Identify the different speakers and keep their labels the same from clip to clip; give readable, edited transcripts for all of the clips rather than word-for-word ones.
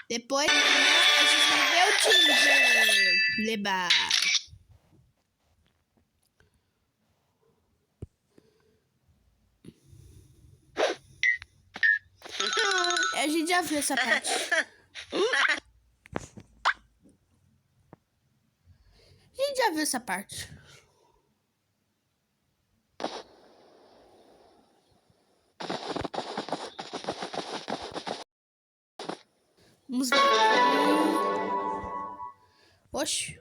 Speaker 1: Depois, a gente vai ver o Ginger. Leba. A gente já viu essa parte. A gente já viu essa parte. Vamos ver. Oxi.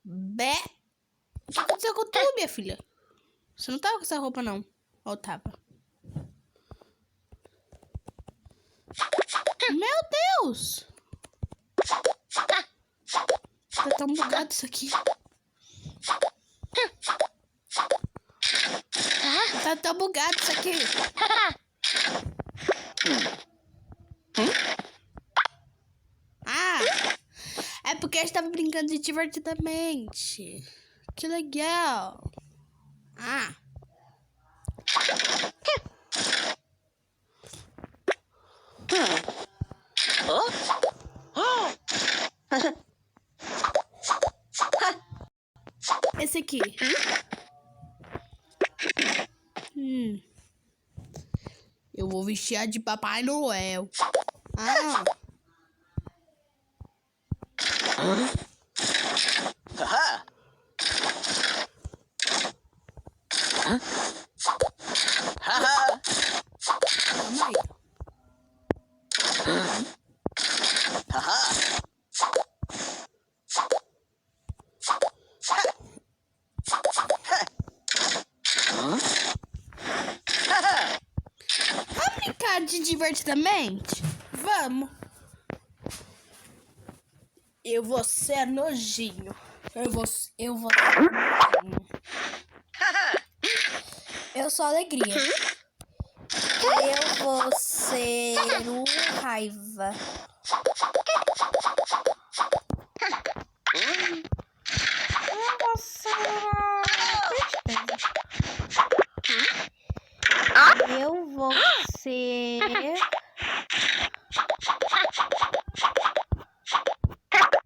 Speaker 1: Bé. O que aconteceu com tu, minha filha? Você não tava com essa roupa, não. Ou tava? Meu Deus! Tá tão bugado isso aqui. Tá tão bugado isso aqui. Ah! É porque a gente tava brincando de divertidamente. Que legal. Ah. Esse aqui. Eu vou vestir a de Papai Noel. Ah. Calma aí. Vamos brincar de divertidamente? Vamos. Eu vou ser nojinho. Eu vou ser nojinho. Eu sou alegria. Eu vou ser o raiva. Eu vou ser Eu vou ser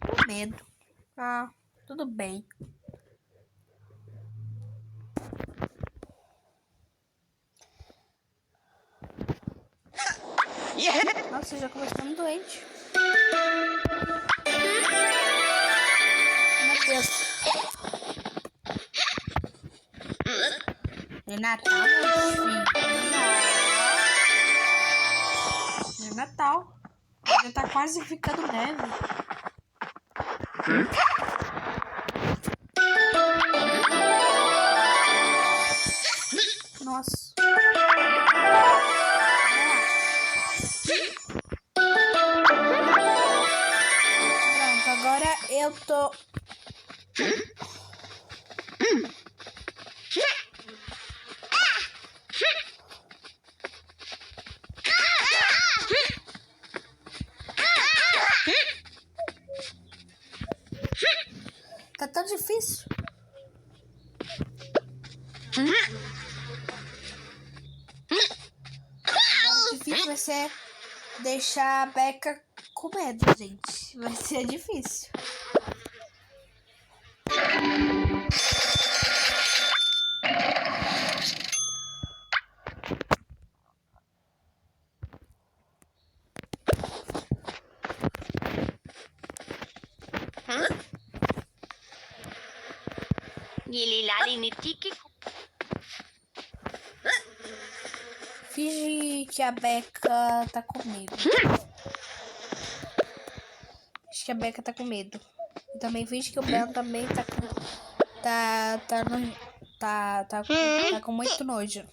Speaker 1: com medo. Ah, tudo bem. Nossa, já começou ficando doente. Meu Deus. É Natal, meu filho. É Natal. Já tá quase ficando neve. Nossa. Pronto, agora eu tô... Tá tão difícil. O difícil vai ser deixar a Becca com medo, gente. Vai ser difícil. Finge que a Becca tá com medo. Acho que a Becca tá com medo. E também finge que o Ben também tá com... Tá com muito nojo.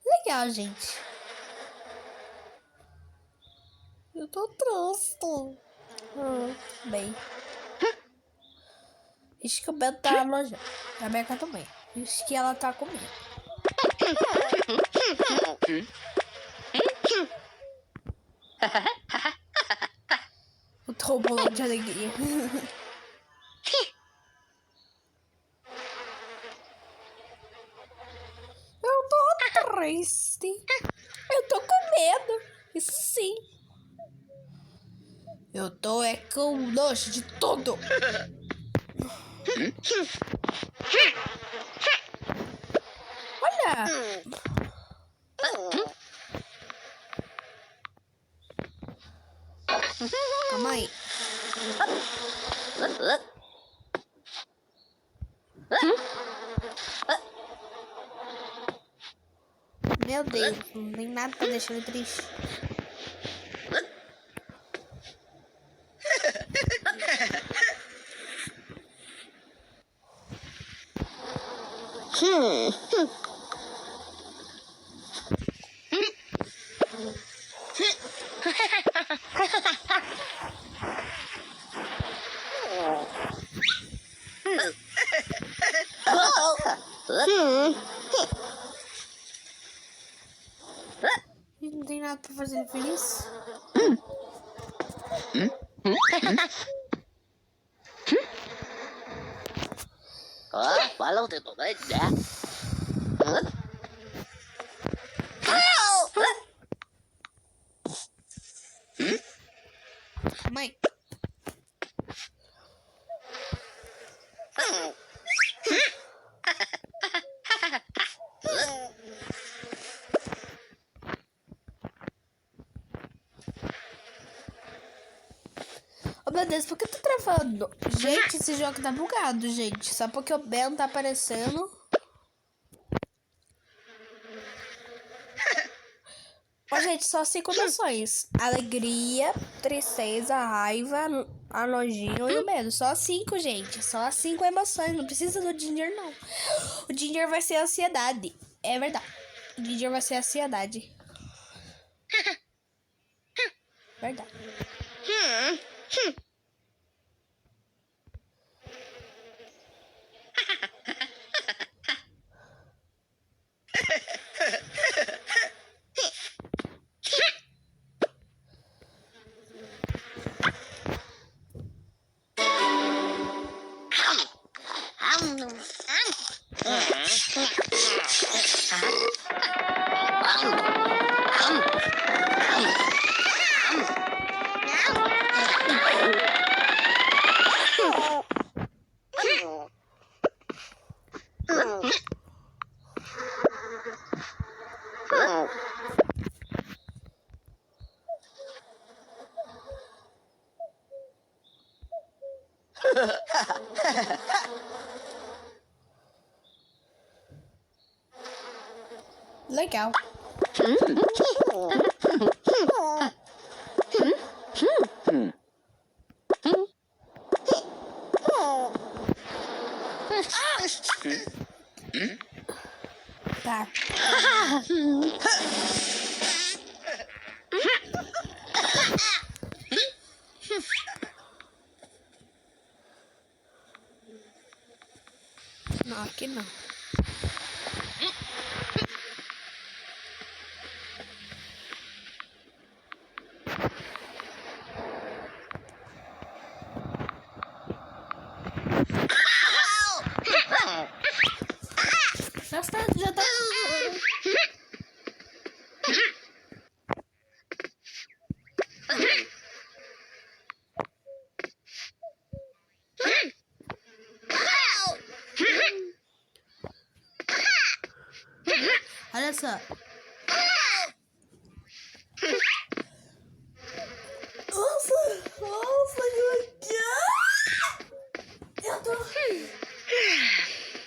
Speaker 1: Legal, gente. Eu tô triste. Bem. Acho que o Ben tá nojento. A Becca também. Acho que ela tá com medo. Eu tô bolando de alegria. Eu tô triste. Eu tô com medo. Isso sim. Eu tô com nojo de tudo. Olha. Calma aí. Meu Deus, não tem nada pra deixar ele triste. Não tem nada pra fazer ele feliz.
Speaker 2: Quá lâu thì tụi đấy đã.
Speaker 1: Mãe. Oh, meu Deus, por que eu tô travando? Gente, esse jogo tá bugado, gente. Só porque o Ben tá aparecendo. Ó, gente, só 5 emoções. Alegria, tristeza, raiva, a nojinho e o medo. Só 5, gente. Só 5 emoções. Não precisa do Ginger, não. O Ginger vai ser a ansiedade. É verdade. O Ginger vai ser a ansiedade. Verdade. Legal. Tá. Não, aqui não. Já tá. Olha só. Nossa, eu tô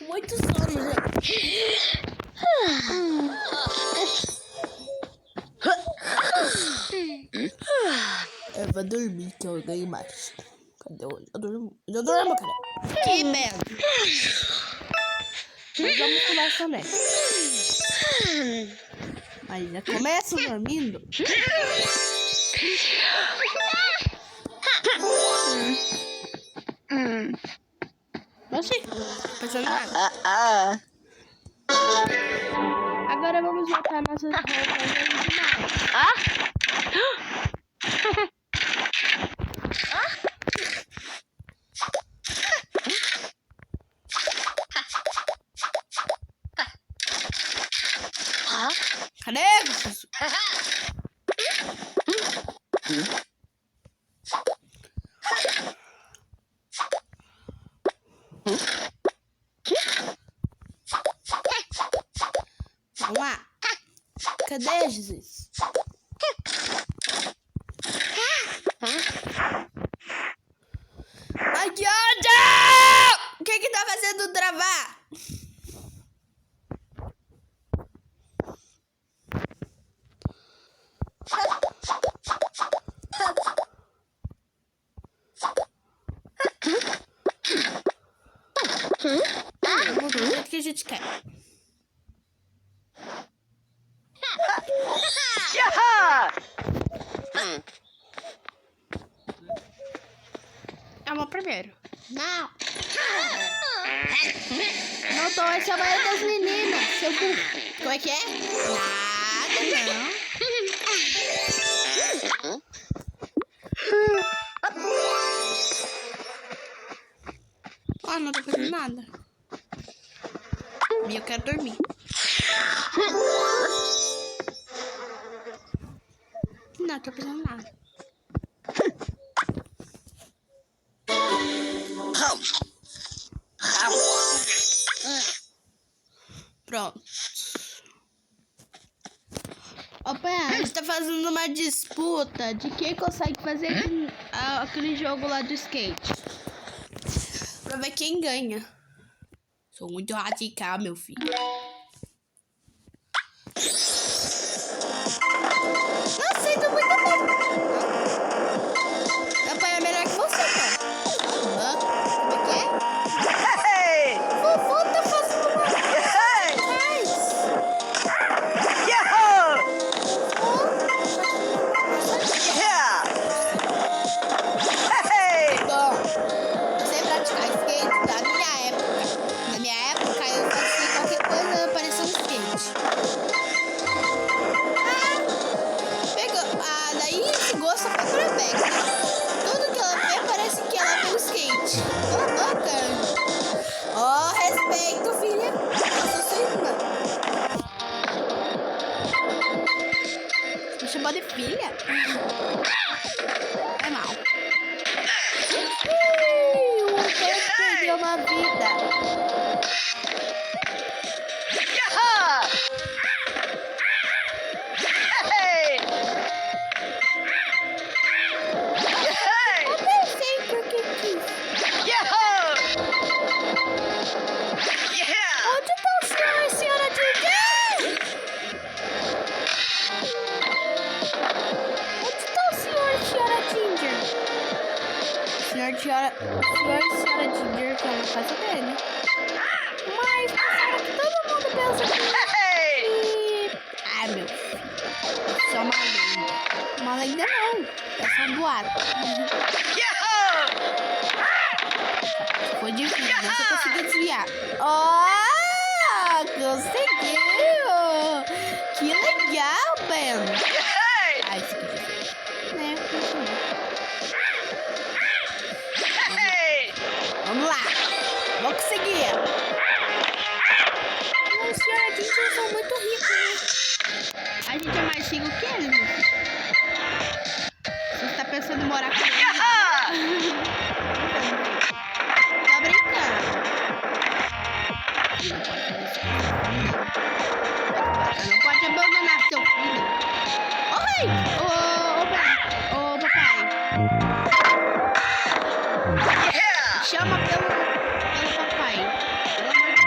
Speaker 1: muito sono, gente. Eu vou dormir que eu ganhei mais. Cadê eu? Eu durmo, cara. Que merda. Mas vamos começar também. Mas já começa dormindo. Oxi, pensando nada. Agora vamos voltar nossas roupas originais. Cadê Cadê? Vamos lá. Cadê, Jesus? Ai, que ódio! O que tá fazendo travar? Vamos do jeito que a gente quer. É o primeiro. Não. Não tô, esse é o banheiro das meninas. Seu cu. Como é que é? Nada, não. Ó, não tô fazendo nada. E eu quero dormir. Não tô fazendo nada. Pronto. Opa, a gente tá fazendo uma disputa de quem consegue fazer aquele jogo lá do skate. Pra ver quem ganha. Sou muito radical, meu filho. Não sei, tô muito bem. Meu pai é melhor que você, cara. Como é que é? Vovô tá fazendo uma coisa. Chamou de filha? É mal. O Pedro perdeu uma vida. Eu pensei porque quis. Onde tá o senhor e a senhora DJ? Senhor e senhora Ginger tá na casa dele. Mas pensaram que todo mundo pensa que... Ai, meu filho. Isso é uma lenda. Uma lenda não. É só um boato. Foi difícil, mas você conseguiu desviar. Oh, conseguiu! Que legal, Ben. Ai, isso aqui é difícil. Vamos lá. Vou conseguir. Os senhores são muito ricos, né? A gente é mais rico que eles, meu filho. Você tá pensando em morar com eles? Tá brincando. Não pode abandonar seu filho. Oi! Ô, papai. Chama pelo papai. Pelo amor de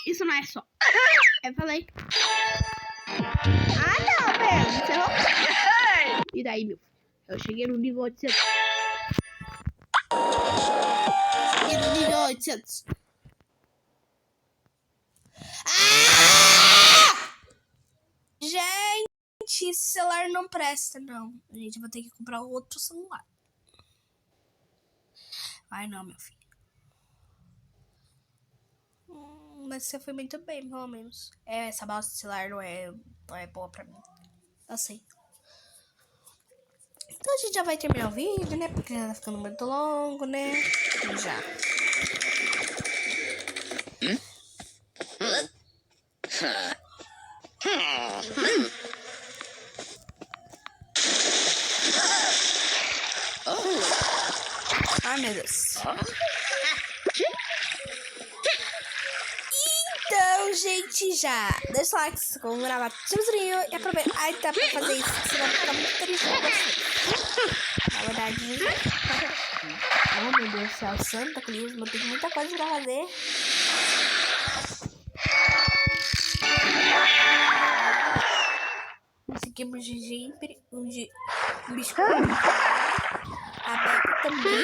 Speaker 1: Isso não é só. Eu falei. Ah, não, velho. Você não... E daí, meu? Eu cheguei no nível 800. Cheguei no nível 800. Ah! Gente, esse celular não presta, não. Gente, eu vou ter que comprar outro celular. Ai, não, meu filho. Mas você foi muito bem, pelo menos. Essa bosta de celular não é boa pra mim. Eu sei. Então a gente já vai terminar o vídeo, né? Porque já tá ficando muito longo, né? Já. Ai, meu Deus. Então, gente, já. Deixa o like, se inscreva no canal, ativa o sininho e aproveita. Ai, tá pra fazer isso, senão fica muito triste com você. Na verdade, oh, meu Deus do céu, Santa Cruz, eu tenho muita coisa pra fazer. Esse aqui é um gengibre, um biscoito aberto também.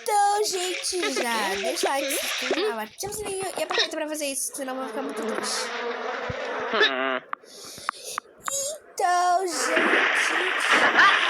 Speaker 1: Então, gente, já deixa o like, se inscreva, ativa o sininho e aproveita pra fazer isso, senão vai ficar muito triste. Então, gente...